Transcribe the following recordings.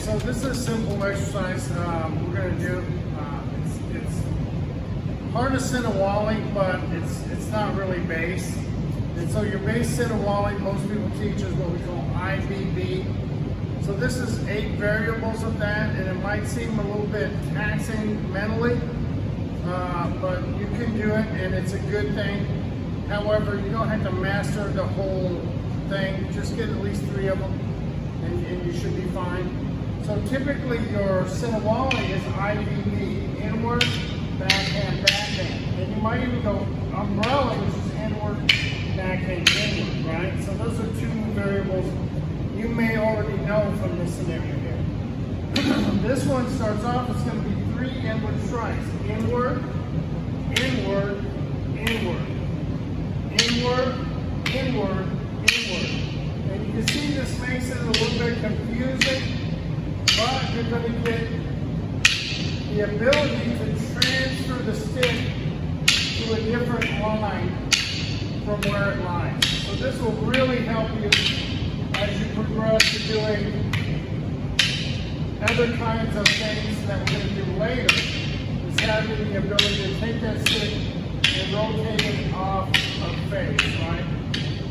So this is a simple exercise we're going to do. It's hard to siniwali, but it's not really base. And so your base siniwali, most people teach, is what we call IBB. So this is 8 variables of that, and it might seem a little bit taxing mentally, but you can do it, and it's a good thing. However, you don't have to master the whole thing. Just get at least 3 of them, and you should be fine. So typically your siniwali is IBB, inward, backhand, backhand. And you might even go umbrella, which is inward, backhand, inward, right? So those are 2 variables you may already know from this scenario here. This one starts off, it's going to be 3 inward strikes. Inward, inward, inward. Inward, inward, inward. And you can see this makes it a little bit confusing, but you're going to get the ability to transfer the stick to a different line from where it lies. So this will really help you as you progress to doing other kinds of things that we're going to do later, is having the ability to take that stick and rotate it off of face, right?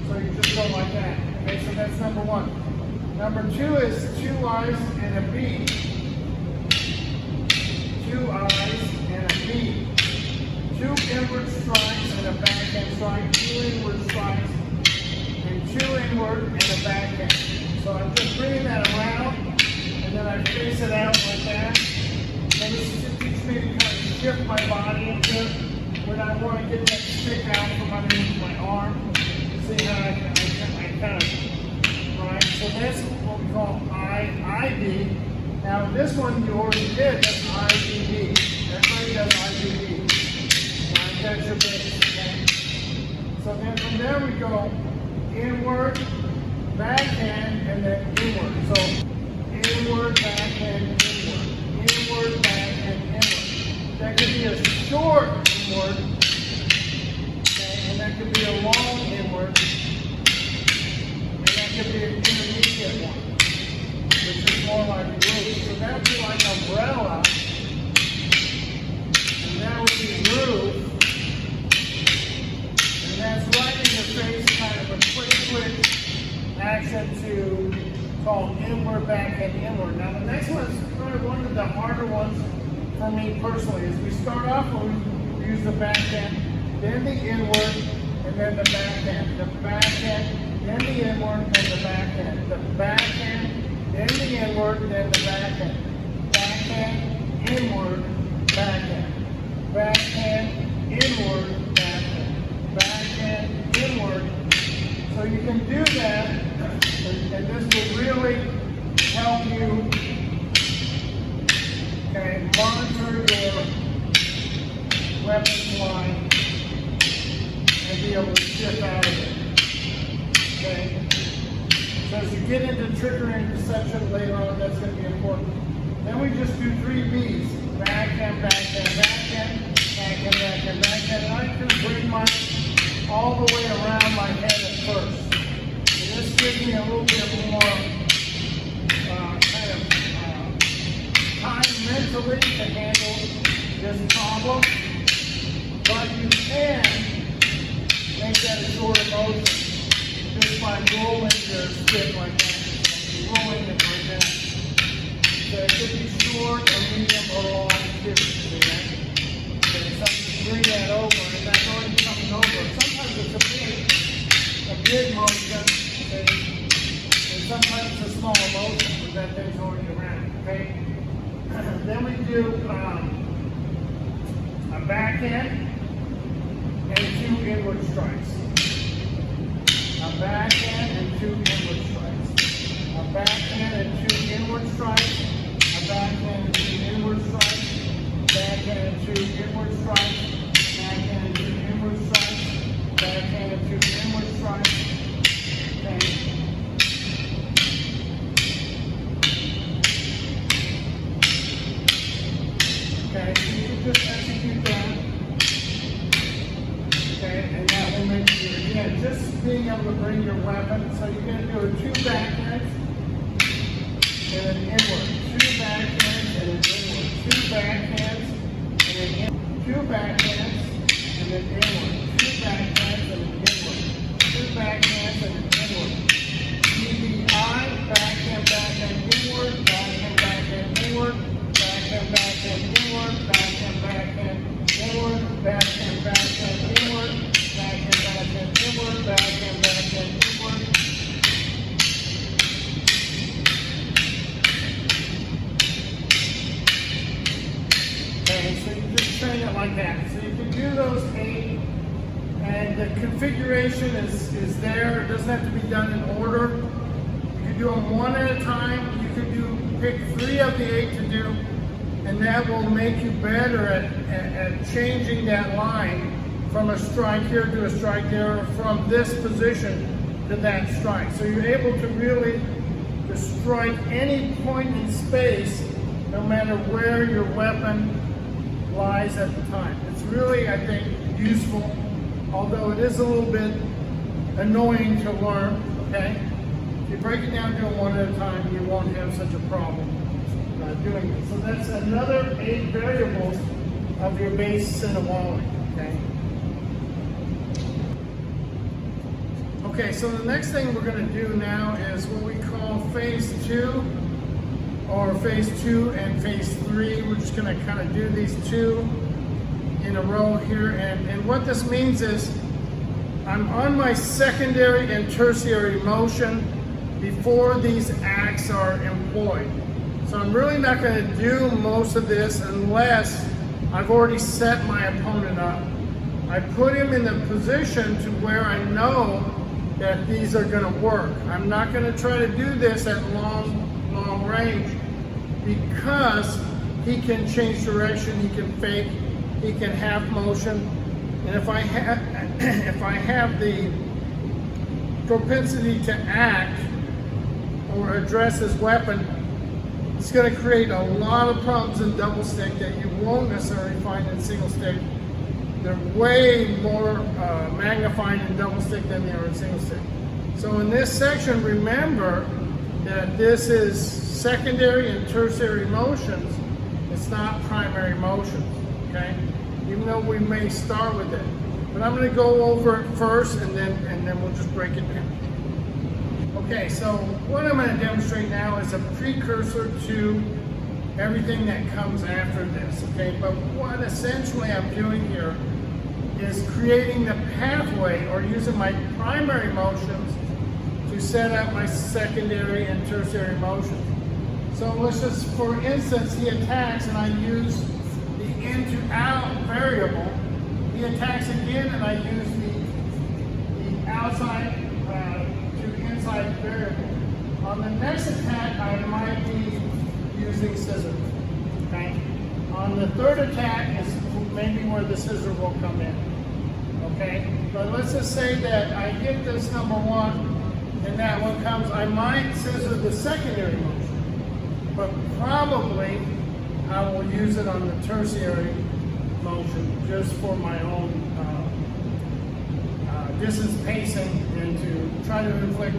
So you just go like that. Okay, so that's number 1. Number 2 is 2 I's and a B. 2 I's and a B. 2 inward strikes and a backhand strike. 2 inward strikes and 2 inward and a backhand. So I'm just bringing that around, and then I face it out like that. And this is to teach me to kind of shift my body into when I want to get that stick out from underneath my arm. See how I kind of, right? So that's what we call IB. Now this one you already did, that's IBB. Everybody does IBB. Right? That's your base, okay? So then from there we go inward, backhand, and then inward. So inward, backhand, inward. Inward, backhand, inward. That could be a short inward, okay? And that could be a long inward. Could be an intermediate one, which is more like groove. So that would be like umbrella, and that would be groove, and that's right in your face, kind of a quick action to call inward, backhand, inward. Now the next one is probably one of the harder ones for me personally. Is we start off when we use the backhand, then the inward, and then the backhand. The backhand, then the inward, and the backhand. The backhand, then the inward, then the backhand. Backhand, inward, backhand. Backhand, inward, backhand. Backhand, inward. So you can do that, and this will really help you, okay, monitor your weapons line and be able to shift out of it. Okay? So as you get into trickery and deception later on, that's going to be important. Then we just do 3 B's. Backhand, backhand, backhand, backhand, backhand, backhand. And I can bring mine all the way around my head at first. And this gives me a little bit more time mentally to handle this problem. But you can make that a short motion just by rolling your stick like that. Rolling it like that. So it could be short or medium or long too. See that? Okay, so you bring that over, and that's already coming over. Sometimes it's a big motion, okay? And sometimes it's a small motion, but that thing's already around. Okay? Then we do a backhand and 2 inward strikes. A backhand and 2 inward strikes. A backhand and 2 inward strikes. A backhand and 2 inward strikes. Backhand and 2 inward strikes. Backhand and 2 inward strikes. Backhand and 2 inward strikes. Okay. Okay, so you can just execute that. Okay, and that will make you, again, just being able to bring your weapon. So you're going to do a 2 backhands and an inward. backhands and then inward. Two backhands and then inward. Two backhands and then inward. Two backhands and then inward. Two backhands and then inward. DBI, backhand, backhand, inward, backhand, backhand, inward, backhand, backhand, inward, backhand, backhand, inward, backhand, backhand, inward, backhand, backhand, inward, backhand, backhand, inward. Okay, so you just train it like that. So you can do those 8, and the configuration is there. It doesn't have to be done in order. You can do them one at a time. You can pick 3 of the 8 to do, and that will make you better at changing that line from a strike here to a strike there, or from this position to that strike. So you're able to really to strike any point in space, no matter where your weapon lies at the time. It's really, I think, useful, although it is a little bit annoying to learn, okay? If you break it down, do them one at a time, you won't have such a problem doing it. So that's another 8 variables of your base siniwali, okay? Okay, so the next thing we're going to do now is what we call phase 2, or phase 2 and phase 3. We're just going to kind of do these 2 in a row here, and what this means is I'm on my secondary and tertiary motion before these acts are employed. So I'm really not going to do most of this unless I've already set my opponent up. I put him in the position to where I know that these are going to work. I'm not going to try to do this at long range, because he can change direction, he can fake, he can half motion, and if I have the propensity to act or address his weapon, it's going to create a lot of problems in double stick that you won't necessarily find in single stick. They're way more magnified in double stick than they are in single stick. So in this section, remember that this is secondary and tertiary motions. It's not primary motions, okay? Even though we may start with it. But I'm going to go over it first, and then we'll just break it down. Okay, so what I'm going to demonstrate now is a precursor to everything that comes after this, okay? But what essentially I'm doing here is creating the pathway, or using my primary motions to set up my secondary and tertiary motions. So let's just, for instance, he attacks and I use the in to out variable. He attacks again and I use the outside to inside variable. On the next attack, I might be using scissor, okay? On the third attack is maybe where the scissor will come in, okay? But let's just say that I hit this number 1 and that one comes, I might scissor the secondary motion, but probably I will use it on the tertiary motion just for my own distance pacing, and to try to inflict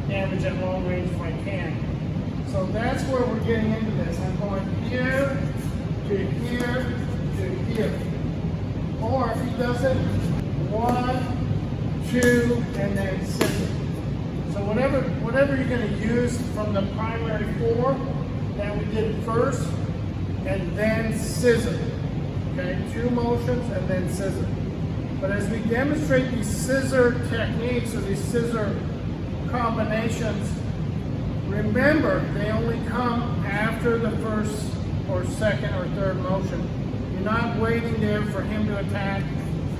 damage at long range if I can. So that's where we're getting into this. I'm going here to here to here. Or if he does it, 1, 2, and then scissor. So whatever you're going to use from the primary 4 that we did first, and then scissor. Okay, 2 motions and then scissor. But as we demonstrate these scissor techniques, or these scissor combinations, remember they only come after the first or second or third motion. You're not waiting there for him to attack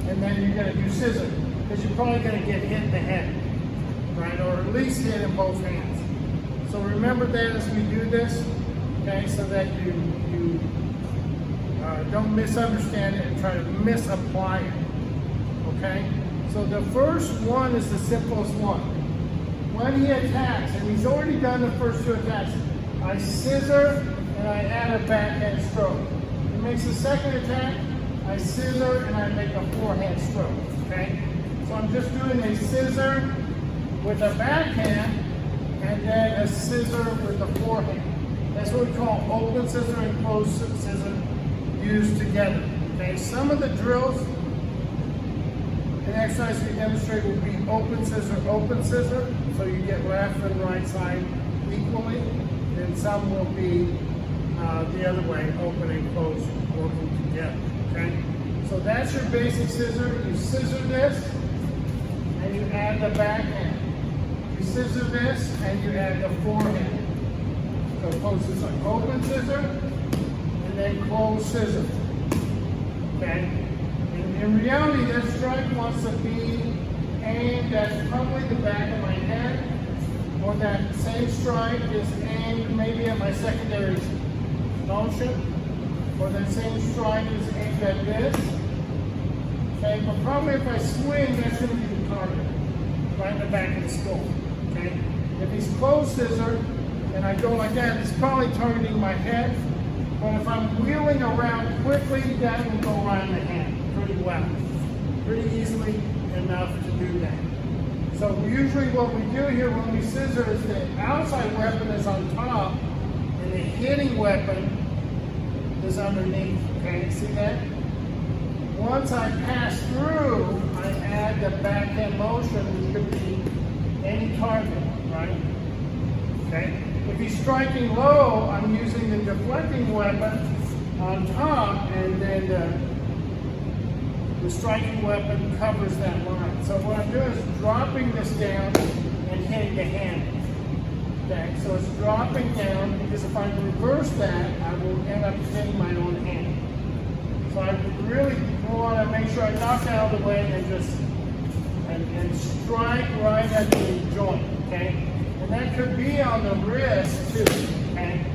and then you're going to do scissor, because you're probably going to get hit in the head, right? Or at least hit in both hands. So remember that as we do this, okay, so that you don't misunderstand it and try to misapply it, okay? So the first one is the simplest one. When he attacks, and he's already done the first 2 attacks, I scissor and I add a backhand stroke. He makes the second attack, I scissor and I make a forehand stroke, okay? So I'm just doing a scissor with a backhand and then a scissor with a forehand. That's what we call open scissor and closed scissor used together. Okay, some of the drills and exercises we demonstrate will be open scissor, so you get left and right side equally, and some will be the other way, open and closed, working together. Okay, so that's your basic scissor. You scissor this, and you add the backhand. You scissor this, and you add the forehand. So close scissor, open scissor, and then close scissor. Okay? In reality, that strike wants to be aimed at probably the back of my head, or that same strike is aimed maybe at my secondary motion, or that same strike is aimed at this. Okay, but probably if I swing, that's going to be the target, right in the back of the skull. Okay? If he's closed scissor, and I go like that, it's probably targeting my head. But if I'm wheeling around quickly, that will go around the hand pretty well. Pretty easily enough to do that. So usually what we do here when we scissor is the outside weapon is on top and the hitting weapon is underneath. Okay, see that? Once I pass through, I add the backhand motion, which could be any target, right? Okay? If he's striking low, I'm using the deflecting weapon on top, and then the striking weapon covers that line. So what I'm doing is dropping this down and hitting the hand. Okay, so it's dropping down, because if I reverse that, I will end up hitting my own hand. So I really want to make sure I knock it out of the way and just and strike right at the joint. Okay. And that could be on the wrist too, okay?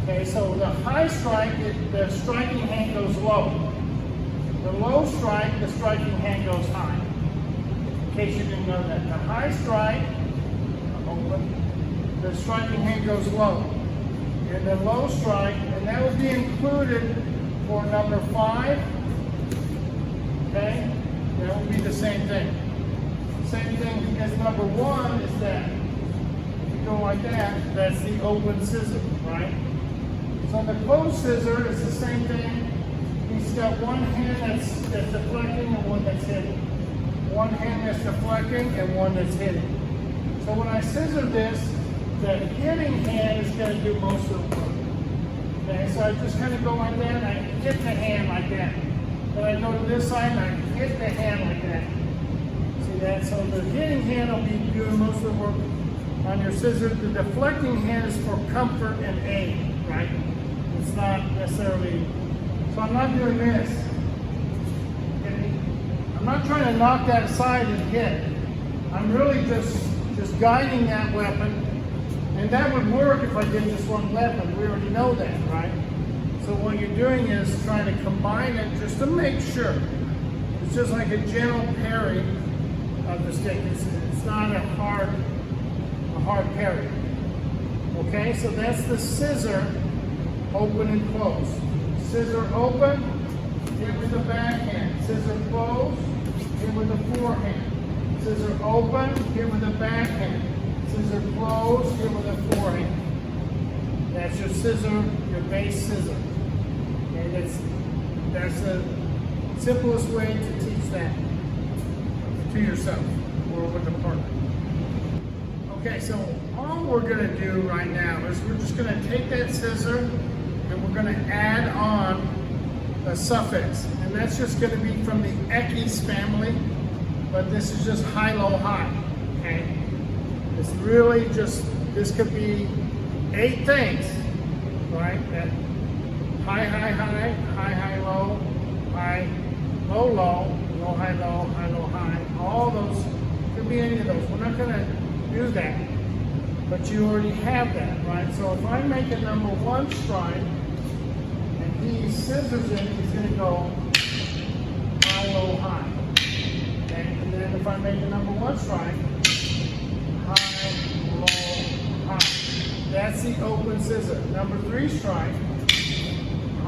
Okay, so the high strike, the striking hand goes low. The low strike, the striking hand goes high. In case you didn't know that. The high strike, the striking hand goes low. And the low strike, and that would be included for number 5, okay? That would be the same thing. Same thing, because number 1 is that. Go like that, that's the open scissor, right? So the closed scissor is the same thing. He's got one hand that's deflecting and one that's hitting. One hand that's deflecting and one that's hitting. So when I scissor this, the hitting hand is going to do most of the work. Okay, so I just kind of go like that, and I hit the hand like that. Then I go to this side and I hit the hand like that. See that? So the hitting hand will be doing most of the work on your scissor. The deflecting hand is for comfort and aim, right? It's not necessarily, so I'm not doing this. Okay? I'm not trying to knock that aside and hit. I'm really just guiding that weapon, and that would work if I did just one weapon. We already know that, right? So what you're doing is trying to combine it just to make sure. It's just like a gentle parry of the stick. It's not a hard parry. Okay, so that's the scissor, open and close. Scissor open, hit with the backhand. Scissor close, hit with the forehand. Scissor open, hit with the backhand. Scissor close, hit with the forehand. That's your scissor, your base scissor. And that's the simplest way to teach that to yourself or with a partner. Okay, so all we're going to do right now is we're just going to take that scissor and we're going to add on a suffix. And that's just going to be from the Ekes family, but this is just high, low, high. Okay? It's really just, this could be 8 things, right? That high, high, high, high, high, low, low, low, high, low, high. All those, could be any of those. We're not going to do that, but you already have that, right? So if I make a number 1 strike and he scissors it, he's going to go high, low, high. Okay? And then if I make a number 1 strike, high, low, high. That's the open scissor. Number 3 strike,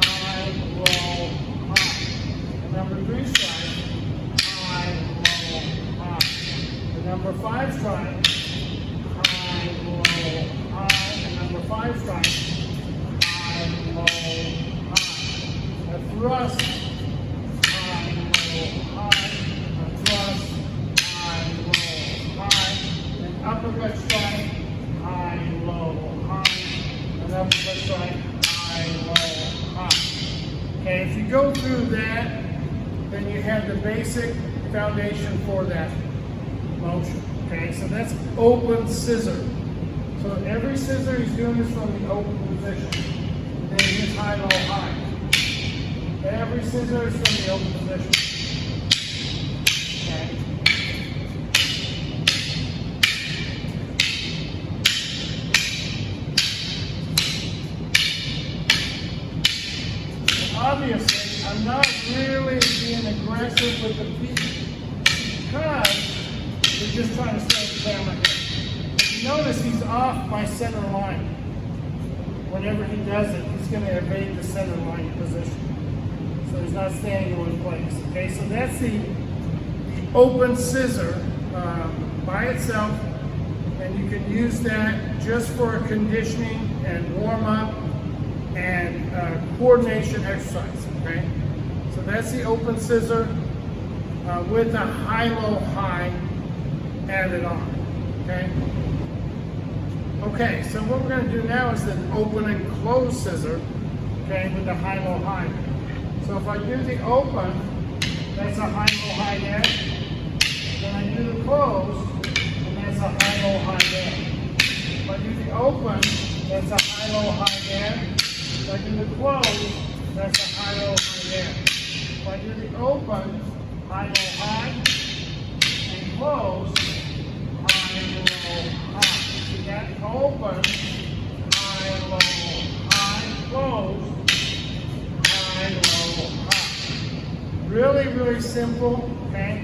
high, low, high. Number 3 strike, high, low, high. The number 5 strike, high, low, high, and number 5 strike, low, high. A thrust, high, low, high. A thrust, high, low, high. An uppercut strike, high, low, high. An uppercut strike, high, low, high. Okay, if you go through that, then you have the basic foundation for that motion. Okay, so that's open scissor. So every scissor he's doing is from the open position. Then he's high, low, high. Every scissor is from the open position. Okay. And obviously, I'm not really being aggressive with the feet because we're just trying to stay the camera here. If you notice, he's off my center line. Whenever he does it, he's going to evade the center line position. So he's not standing in one place. Okay, so that's the open scissor by itself, and you can use that just for conditioning and warm up and coordination exercise. Okay, so that's the open scissor with a high-low high added on. Okay. Okay, so what we're going to do now is the open and close scissor, okay, with the high-low high. So if I do the open, that's a high-low high there. Then I do the close, and that's a high-low high there. If I do the open, that's a high-low high there. If I do the close, that's a high-low high there. If I do the open, high-low high, and close, high-low high. See that? Open, high-low high, close, high-low high. Really, really simple, okay?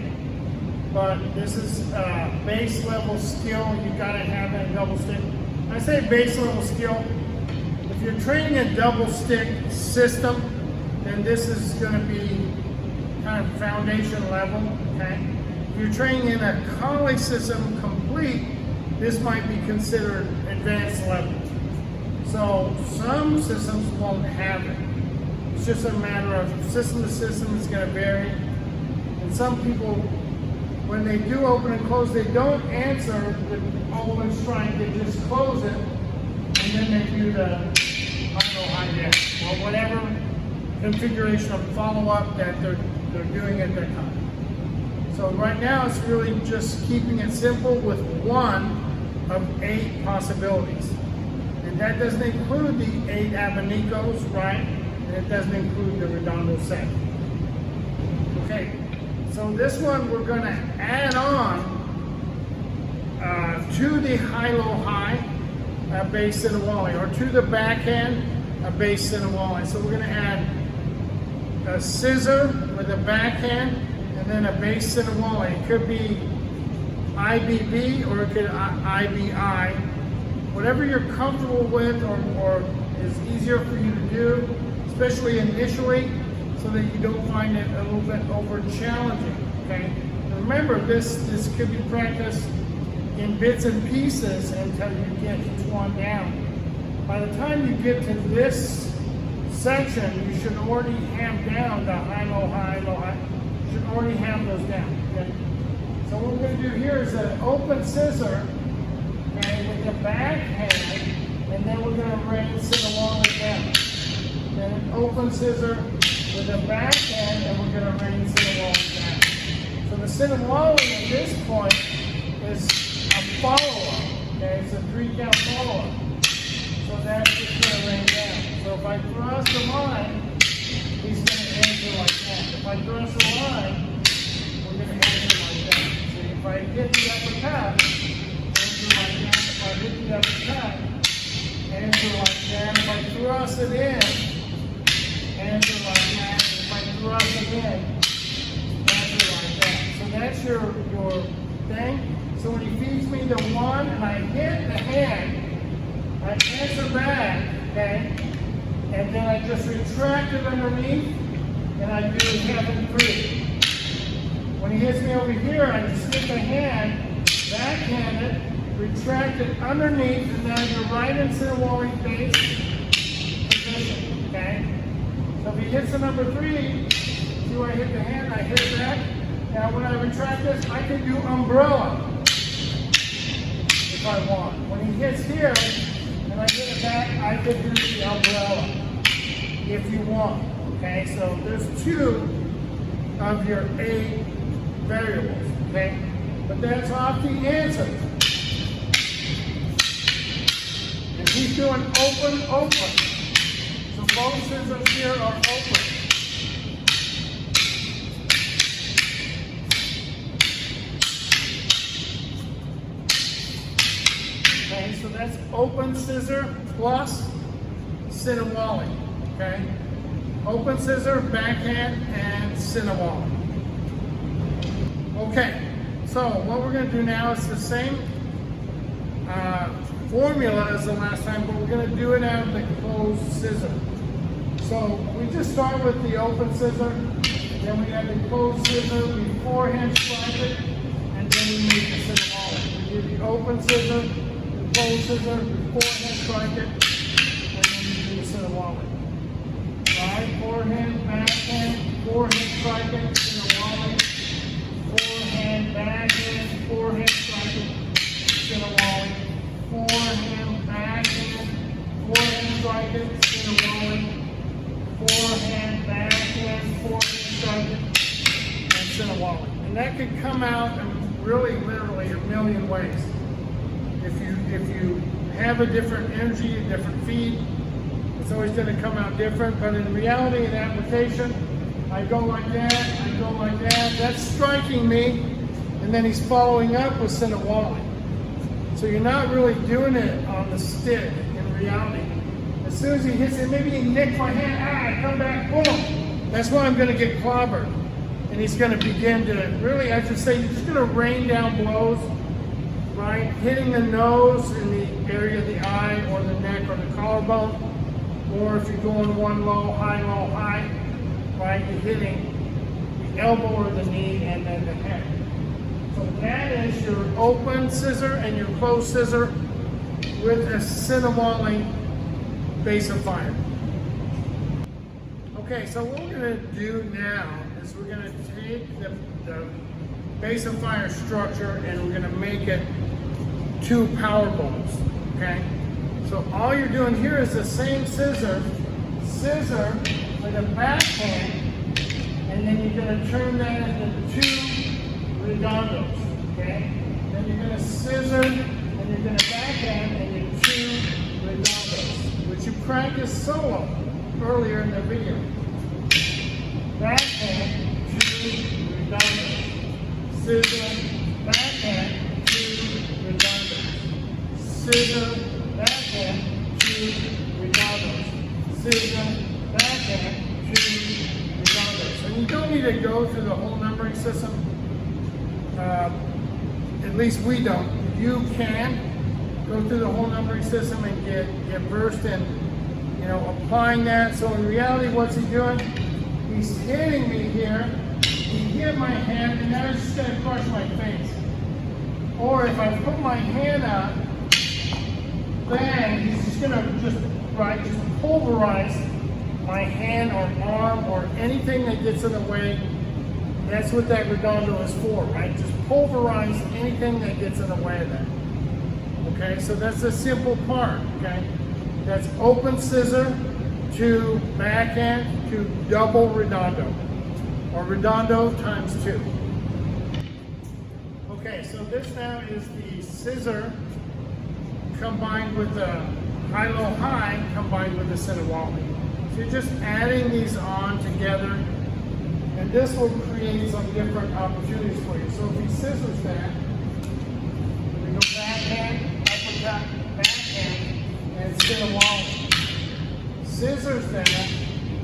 But this is base level skill. You gotta have it in double stick. I say base level skill. If you're training a double stick system, then this is going to be kind of foundation level. Okay. If you're training in a collie system complete, this might be considered advanced level. So some systems won't have it. It's just a matter of system to system. It's going to vary. And some people, when they do open and close, they don't answer the open strike. They just close it, and then they do the high there, or whatever configuration of follow-up that they're doing at that time. So right now, it's really just keeping it simple with one of 8 possibilities, and that doesn't include the 8 abanicos, right? And it doesn't include the redondo set. Okay. So this one we're going to add on to the high-low high base siniwali, or to the backhand base siniwali. So we're going to add a scissor with a backhand and then a base siniwali. It could be IBB or it could IBI. Whatever you're comfortable with or is easier for you to do, especially initially, so that you don't find it a little bit over challenging. Okay. And remember, this could be practiced in bits and pieces until you get each one down. By the time you get to this section, you should already have down the high, low, high. You should already have those down. Okay. So what we're going to do here is an open scissor, okay, with the backhand, and then we're going to rain siniwali down. Then an open scissor with a backhand, and we're going to rain siniwali down. So the siniwali at this point is a follow-up. Okay, it's a 3-count follow-up. So that's just going to rain down. So if I thrust the line, he's going to answer like that. If I thrust the line, we're going to answer like that. So if I hit the uppercut, answer like that. If I hit the uppercut, answer like that. If I thrust it in, answer like that. If I thrust it in, answer like that. So that's your thing. So when he feeds me the 1 and I hit the hand, I answer back, okay? And then I just retract it underneath, and I do heaven 3. When he hits me over here, I just hit the hand, backhand it, retract it underneath, and then you're right into the wally base position. okay? So if he hits the number 3, see where I hit the hand, I hit that. Now when I retract this, I can do umbrella if I want. When he hits here, and I hit it back, I can do the umbrella if you want, okay? So there's 2 of your 8 variables, okay? But that's off the answer. And he's doing open, open. So both scissors here are open. Okay, so that's open scissor plus siniwali, okay? Open scissor, backhand, and siniwali. Okay, so what we're going to do now is the same formula as the last time, but we're going to do it out of the closed scissor. So we just start with the open scissor, then we have the closed scissor, we forehand strike it, and then we make the siniwali. We do the open scissor, the closed scissor, we forehand strike it, and then we do the siniwali. Right, forehand, backhand, forehand strike it, siniwali. Forehand, backhand, forehand strike it, siniwali. Forehand, backhand, forehand strike it, siniwali. Forehand, backhand, forehand strike it, and siniwali. And that could come out in really, literally a million ways. If you have a different energy, a different feed, it's always going to come out different. But in reality, in application, I go like that, I go like that. That's striking me, and then he's following up with siniwali. So you're not really doing it on the stick in reality. As soon as he hits it, maybe he nicks my hand, I come back, boom. That's why I'm going to get clobbered. And he's going to begin to really, I should say, he's going to rain down blows, right? Hitting the nose in the area of the eye or the neck or the collarbone. Or if you're going one low, high, right? You're hitting the elbow or the knee and then the head. So that is your open scissor and your closed scissor with a siniwali base of fire. Okay, so what we're going to do now is we're going to take the base of fire structure and we're going to make it 2 power bones, okay? So all you're doing here is the same scissor with a backhand, and then you're going to turn that into 2 redondos, okay? Then you're going to scissor, and you're going to backhand, and you're 2 redondos, which you practiced solo earlier in the video. Backhand, 2 redondos. Scissor, backhand, 2 redondos. Scissor, backhand, 2 redondos. Scissor, backhand, 2 redondos. And you don't need to go through the whole numbering system. At least we don't. You can go through the whole numbering system and get versed in, applying that. So in reality, what's he doing? He's hitting me here. He hit my hand, and now he's just going to crush my face. Or if I put my hand out, then he's just going to just pulverize my hand or arm or anything that gets in the way. That's what that redondo is for, right? Just pulverize anything that gets in the way of that. Okay, so that's the simple part, okay? That's open scissor to backhand to double redondo, or redondo times 2. Okay, so this now is the scissor combined with the high-low-high combined with the siniwali. So you're just adding these on together, and this will create some different opportunities for you. So if he scissors that, we go backhand, uppercut, backhand, and siniwali. Scissors that,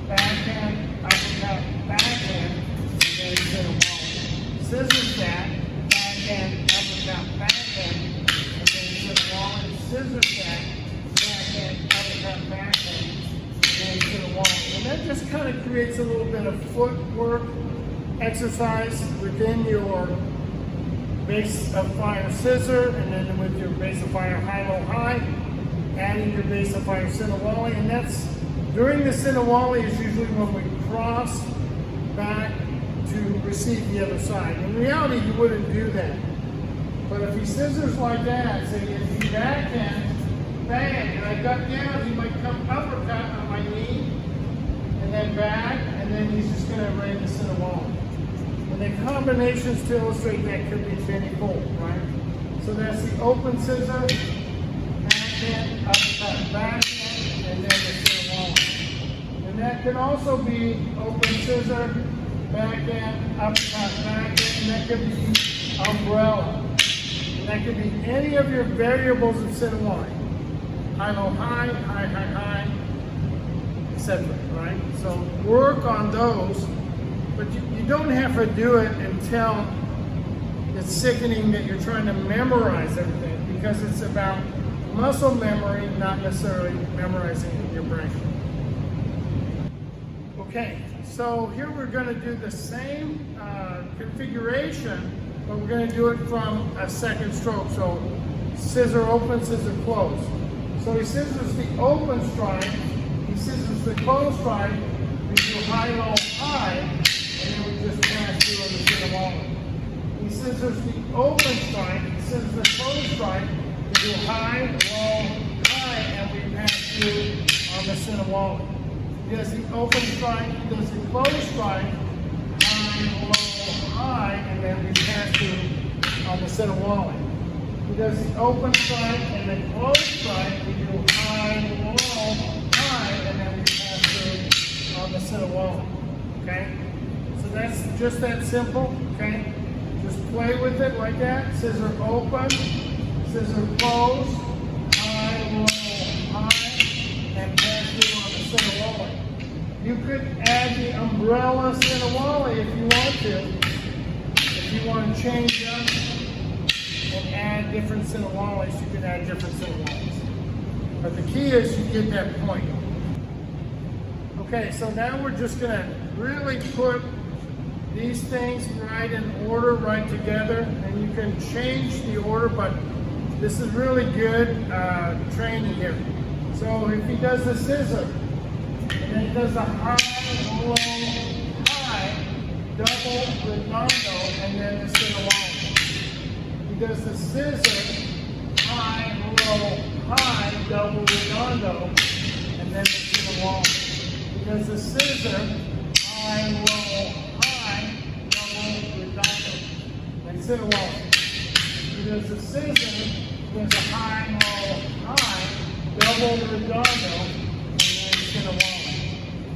backhand, uppercut, backhand, and then siniwali. Scissors that, backhand, uppercut, backhand, and then siniwali. Scissors that, backhand, uppercut, backhand, and siniwali. And that just kind of creates a little bit of footwork exercise within your base of fire scissor, and then with your base of fire high-low-high, adding your base of fire siniwali, and that's During the siniwali is usually when we cross back to receive the other side. In reality, you wouldn't do that. But if he scissors like that, say if he backhand, bang, and I duck down, he might come uppercut on my knee, and then back, and then he's just going to raid the siniwali. And then combinations to illustrate that could be Benny fold, right? So that's the open scissor, backhand, uppercut, backhand, and then the siniwali. And that can also be open scissor, backhand, uppercut, backhand, and that could be umbrella. And that could be any of your variables of siniwali. High, low, high, high, high, high, etc. Right? So work on those, but you don't have to do it until it's sickening that you're trying to memorize everything, because it's about muscle memory, not necessarily memorizing in your brain. Okay, so here we're going to do the same configuration, but we're going to do it from a second stroke. So scissor open, scissor close. So he scissors the open strike, he scissors the close strike, we do high, low, high, and then we just pass through on the siniwali. He scissors the open strike, he scissors the close strike, we do high, low, high, and we pass through on the siniwali. He does the open strike, he does the close strike, high, low, high, and then we pass through on the siniwali. He does the open strike and then close strike, we do high, low, high, and then we pass through on the siniwali. Okay? So that's just that simple, okay? Just play with it like that. Scissor open, scissor close, high, low, high, and pass through on the siniwali. You could add the umbrella siniwali if you want to. If you want to change up and add different siniwalis, you can add different siniwalis. But the key is you get that point. Okay, so now we're just going to really put these things right in order, right together, and you can change the order, but this is really good training here. So if he does the scissor, and then he does the high, low, high, double redondo, and then the siniwali. He does the scissor, high, low, high, double redondo, and then the siniwali. He does the scissor, high, low, high, double redondo, and siniwali. He does the scissor, he does a high, low, high, double redondo, and then siniwali.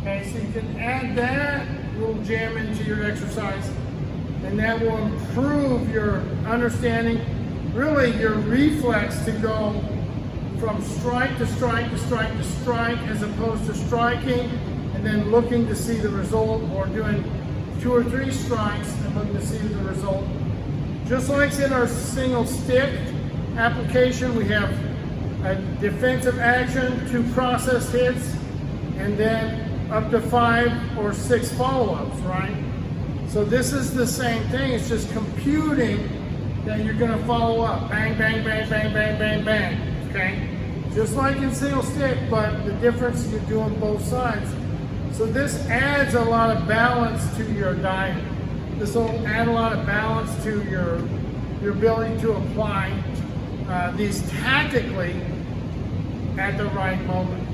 Okay, so you can add that little jam into your exercise, and that will improve your understanding, really your reflex to go from strike to strike to strike to strike, as opposed to striking and then looking to see the result, or doing 2 or 3 strikes and looking to see the result. Just like in our single stick application, we have a defensive action, 2 process hits, and then up to 5 or 6 follow-ups, right? So this is the same thing. It's just computing that you're going to follow up. Bang, bang, bang, bang, bang, bang, bang. Okay? Just like in single stick, but the difference is you're doing both sides. So this adds a lot of balance to your diet. This will add a lot of balance to your ability to apply these tactically at the right moment.